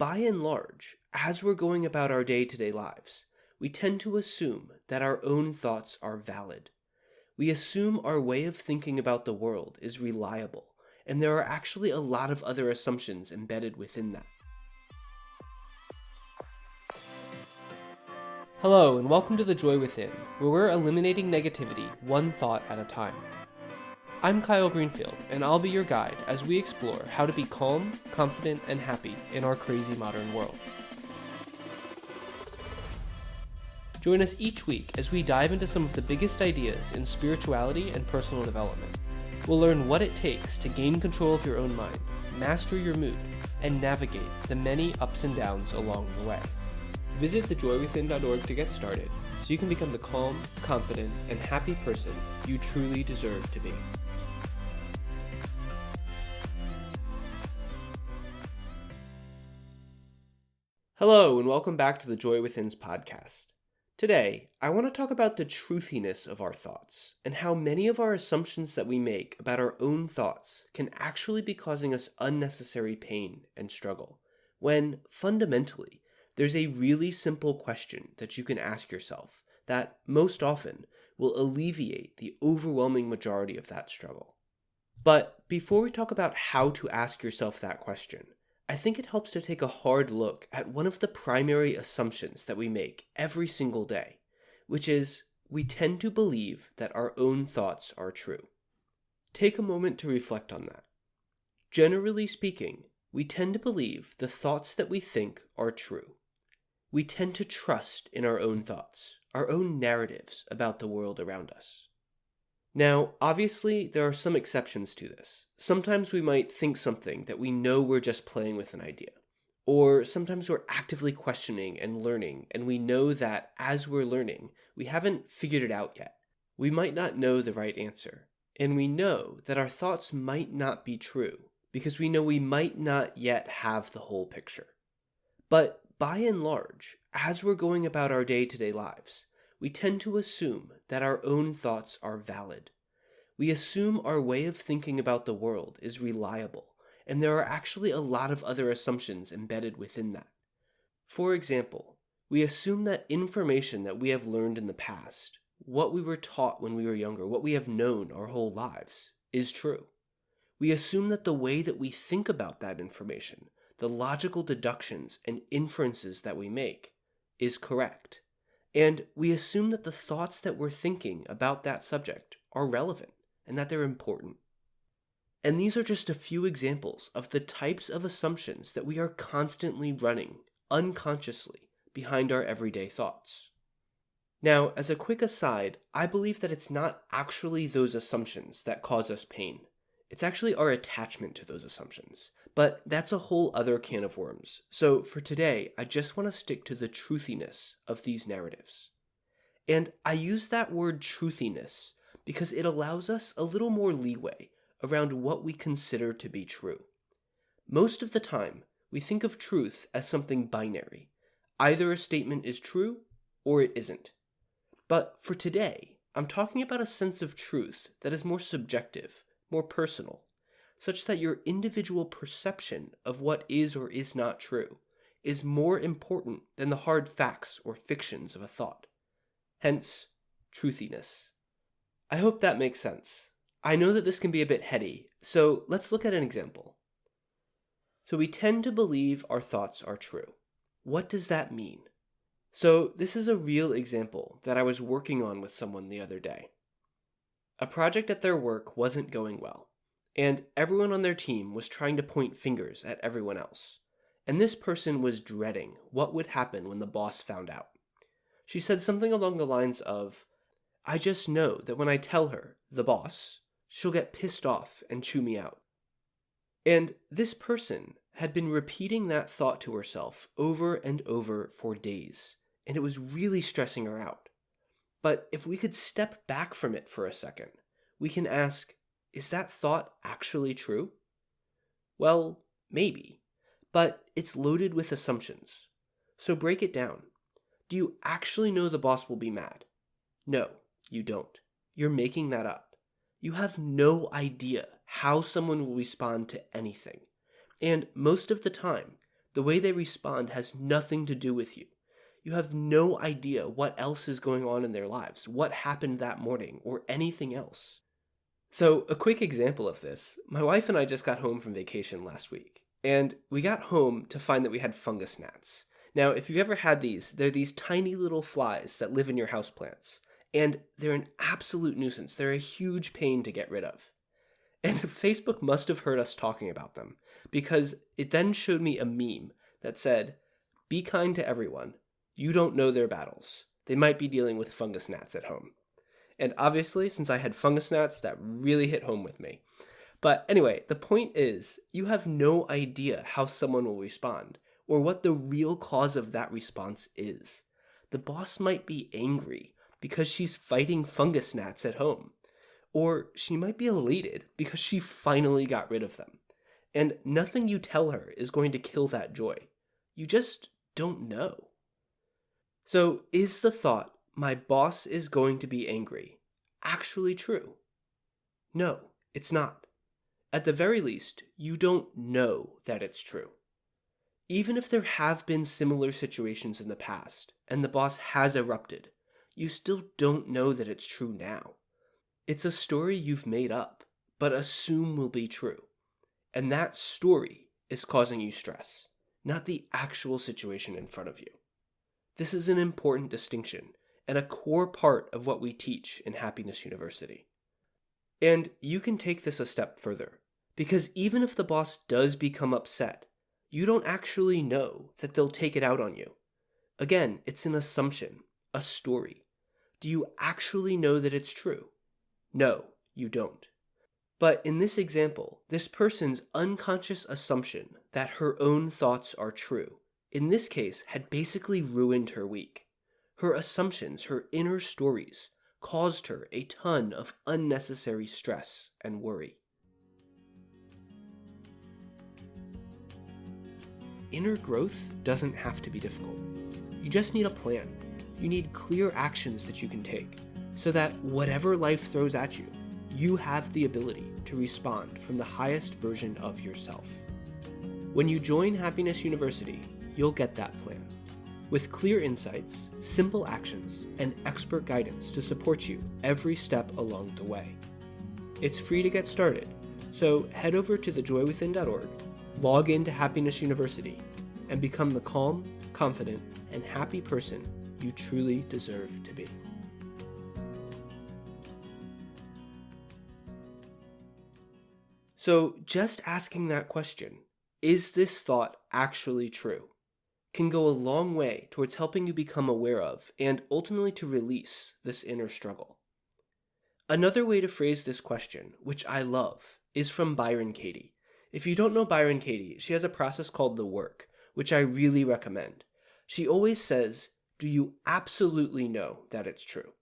by and large, as we're going about our day-to-day lives, we tend to assume that our own thoughts are valid. We assume our way of thinking about the world is reliable, and there are actually a lot of other assumptions embedded within that. Hello, and welcome to The Joy Within, where we're eliminating negativity one thought at a time. I'm Kyle Greenfield, and I'll be your guide as we explore how to be calm, confident, and happy in our crazy modern world. Join us each week as we dive into some of the biggest ideas in spirituality and personal development. We'll learn what it takes to gain control of your own mind, master your mood, and navigate the many ups and downs along the way. Visit thejoywithin.org to get started so you can become the calm, confident, and happy person you truly deserve to be. Hello, and welcome back to the Joy Within's podcast. Today, I want to talk about the truthiness of our thoughts and how many of our assumptions that we make about our own thoughts can actually be causing us unnecessary pain and struggle, when, fundamentally, there's a really simple question that you can ask yourself that, most often, will alleviate the overwhelming majority of that struggle. But before we talk about how to ask yourself that question, I think it helps to take a hard look at one of the primary assumptions that we make every single day, which is we tend to believe that our own thoughts are true. Take a moment to reflect on that. Generally speaking, we tend to believe the thoughts that we think are true. We tend to trust in our own thoughts, our own narratives about the world around us. Now, obviously, there are some exceptions to this. Sometimes we might think something that we know we're just playing with an idea. Or sometimes we're actively questioning and learning, and we know that as we're learning, we haven't figured it out yet. We might not know the right answer. And we know that our thoughts might not be true, because we know we might not yet have the whole picture. But by and large, as we're going about our day-to-day lives, we tend to assume that our own thoughts are valid. We assume our way of thinking about the world is reliable, and there are actually a lot of other assumptions embedded within that. For example, we assume that information that we have learned in the past, what we were taught when we were younger, what we have known our whole lives, is true. We assume that the way that we think about that information, the logical deductions and inferences that we make, is correct. And we assume that the thoughts that we're thinking about that subject are relevant and that they're important. And these are just a few examples of the types of assumptions that we are constantly running, unconsciously, behind our everyday thoughts. Now, as a quick aside, I believe that it's not actually those assumptions that cause us pain. It's actually our attachment to those assumptions. But that's a whole other can of worms. So for today, I just want to stick to the truthiness of these narratives. And I use that word truthiness because it allows us a little more leeway around what we consider to be true. Most of the time, we think of truth as something binary. Either a statement is true or it isn't. But for today, I'm talking about a sense of truth that is more subjective, more personal, such that your individual perception of what is or is not true is more important than the hard facts or fictions of a thought. Hence, truthiness. I hope that makes sense. I know that this can be a bit heady, so let's look at an example. So we tend to believe our thoughts are true. What does that mean? So this is a real example that I was working on with someone the other day. A project at their work wasn't going well, and everyone on their team was trying to point fingers at everyone else. And this person was dreading what would happen when the boss found out. She said something along the lines of, "I just know that when I tell her, the boss, she'll get pissed off and chew me out." And this person had been repeating that thought to herself over and over for days, and it was really stressing her out. But if we could step back from it for a second, we can ask, is that thought actually true? Well, maybe, but it's loaded with assumptions. So break it down. Do you actually know the boss will be mad? No, you don't. You're making that up. You have no idea how someone will respond to anything. And most of the time, The way they respond has nothing to do with you. You have no idea what else is going on in their lives, what happened that morning, or anything else. So, a quick example of this, my wife and I just got home from vacation last week, and we got home to find that we had fungus gnats. Now, if you've ever had these, they're these tiny little flies that live in your houseplants, and they're an absolute nuisance. They're a huge pain to get rid of. And Facebook must have heard us talking about them, because it then showed me a meme that said, "Be kind to everyone. You don't know their battles. They might be dealing with fungus gnats at home." And obviously, since I had fungus gnats, that really hit home with me. But anyway, the point is, you have no idea how someone will respond, or what the real cause of that response is. The boss might be angry because she's fighting fungus gnats at home. Or she might be elated because she finally got rid of them. And nothing you tell her is going to kill that joy. You just don't know. So, is the thought, "my boss is going to be angry," actually true? No, it's not. At the very least, you don't know that it's true. Even if there have been similar situations in the past, and the boss has erupted, you still don't know that it's true now. It's a story you've made up, but assume will be true. And that story is causing you stress, not the actual situation in front of you. This is an important distinction, and a core part of what we teach in Happiness University. And you can take this a step further, because even if the boss does become upset, you don't actually know that they'll take it out on you. Again, it's an assumption, a story. Do you actually know that it's true? No, you don't. But in this example, this person's unconscious assumption that her own thoughts are true, in this case, had basically ruined her week. Her assumptions, her inner stories, caused her a ton of unnecessary stress and worry. Inner growth doesn't have to be difficult. You just need a plan. You need clear actions that you can take, so that whatever life throws at you, you have the ability to respond from the highest version of yourself. When you join Happiness University, you'll get that plan, with clear insights, simple actions, and expert guidance to support you every step along the way. It's free to get started, so head over to thejoywithin.org, log into Happiness University, and become the calm, confident, and happy person you truly deserve to be. So just asking that question, is this thought actually true, can go a long way towards helping you become aware of and ultimately to release this inner struggle. Another way to phrase this question, which I love, is from Byron Katie. If you don't know Byron Katie, she has a process called The Work, which I really recommend. She always says, "Do you absolutely know that it's true?"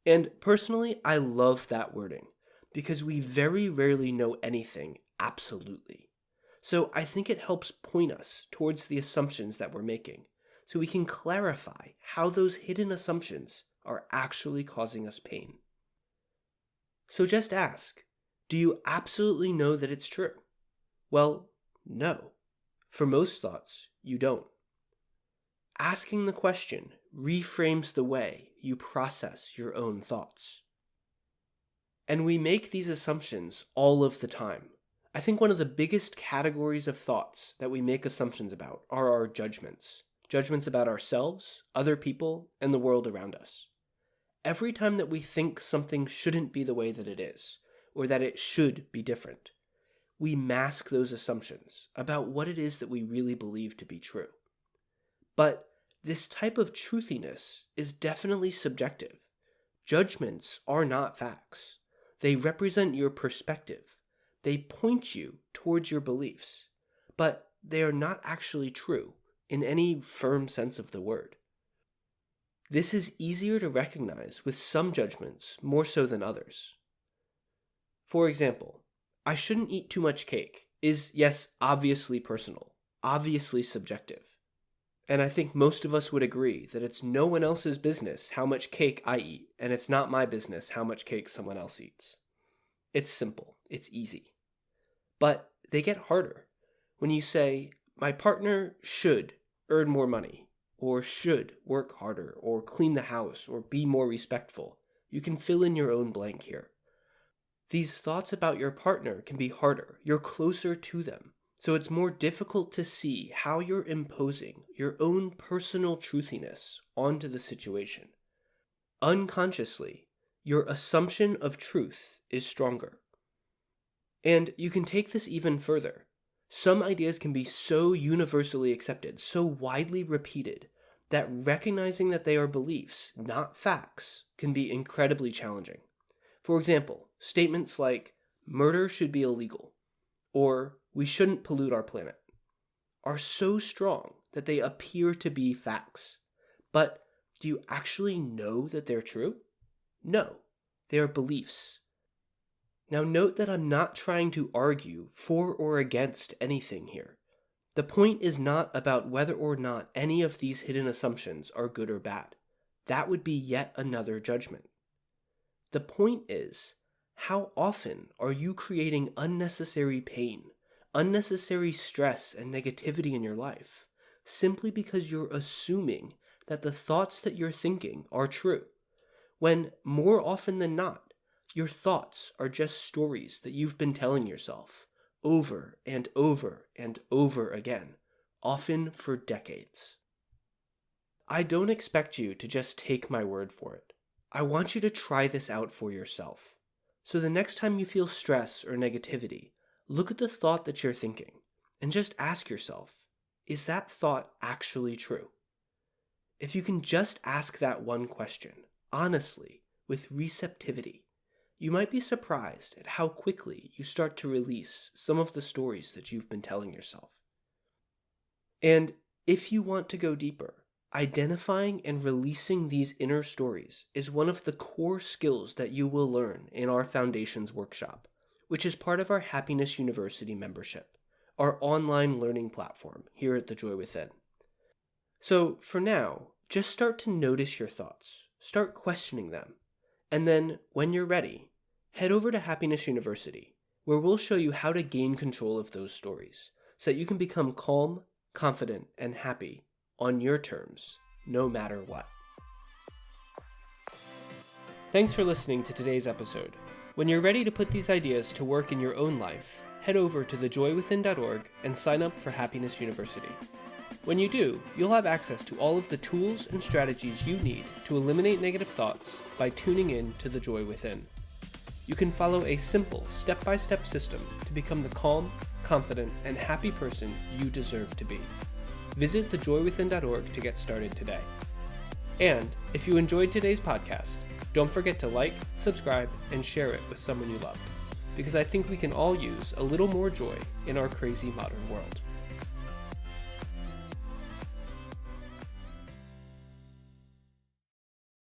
And personally, I love that wording, because we very rarely know anything absolutely. So I think it helps point us towards the assumptions that we're making, so we can clarify how those hidden assumptions are actually causing us pain. So just ask, do you absolutely know that it's true? Well, no. For most thoughts, you don't. Asking the question reframes the way you process your own thoughts. And we make these assumptions all of the time. I think one of the biggest categories of thoughts that we make assumptions about are our judgments. Judgments about ourselves, other people, and the world around us. Every time that we think something shouldn't be the way that it is, or that it should be different, we mask those assumptions about what it is that we really believe to be true. But this type of truthiness is definitely subjective. Judgments are not facts. They represent your perspective. They point you towards your beliefs, but they are not actually true in any firm sense of the word. This is easier to recognize with some judgments more so than others. For example, "I shouldn't eat too much cake" is, yes, obviously personal, obviously subjective. And I think most of us would agree that it's no one else's business how much cake I eat, and it's not my business how much cake someone else eats. It's simple, it's easy. But they get harder when you say, my partner should earn more money, or should work harder, or clean the house, or be more respectful. You can fill in your own blank here. These thoughts about your partner can be harder. You're closer to them. So it's more difficult to see how you're imposing your own personal truthiness onto the situation. Unconsciously, your assumption of truth is stronger. And you can take this even further. Some ideas can be so universally accepted, so widely repeated, that recognizing that they are beliefs, not facts, can be incredibly challenging. For example, statements like, murder should be illegal, or we shouldn't pollute our planet, are so strong that they appear to be facts. But do you actually know that they're true? No, they are beliefs. Now note that I'm not trying to argue for or against anything here. The point is not about whether or not any of these hidden assumptions are good or bad. That would be yet another judgment. The point is, how often are you creating unnecessary pain, unnecessary stress and negativity in your life, simply because you're assuming that the thoughts that you're thinking are true, when more often than not, your thoughts are just stories that you've been telling yourself over and over and over again, often for decades. I don't expect you to just take my word for it. I want you to try this out for yourself. So the next time you feel stress or negativity, look at the thought that you're thinking and just ask yourself, is that thought actually true? If you can just ask that one question, honestly, with receptivity, you might be surprised at how quickly you start to release some of the stories that you've been telling yourself. And if you want to go deeper, identifying and releasing these inner stories is one of the core skills that you will learn in our Foundations workshop, which is part of our Happiness University membership, our online learning platform here at The Joy Within. So for now, just start to notice your thoughts, start questioning them, and then when you're ready, head over to Happiness University, where we'll show you how to gain control of those stories so that you can become calm, confident, and happy on your terms, no matter what. Thanks for listening to today's episode. When you're ready to put these ideas to work in your own life, head over to thejoywithin.org and sign up for Happiness University. When you do, you'll have access to all of the tools and strategies you need to eliminate negative thoughts by tuning in to The Joy Within. You can follow a simple, step-by-step system to become the calm, confident, and happy person you deserve to be. Visit thejoywithin.org to get started today. And if you enjoyed today's podcast, don't forget to like, subscribe, and share it with someone you love, because I think we can all use a little more joy in our crazy modern world.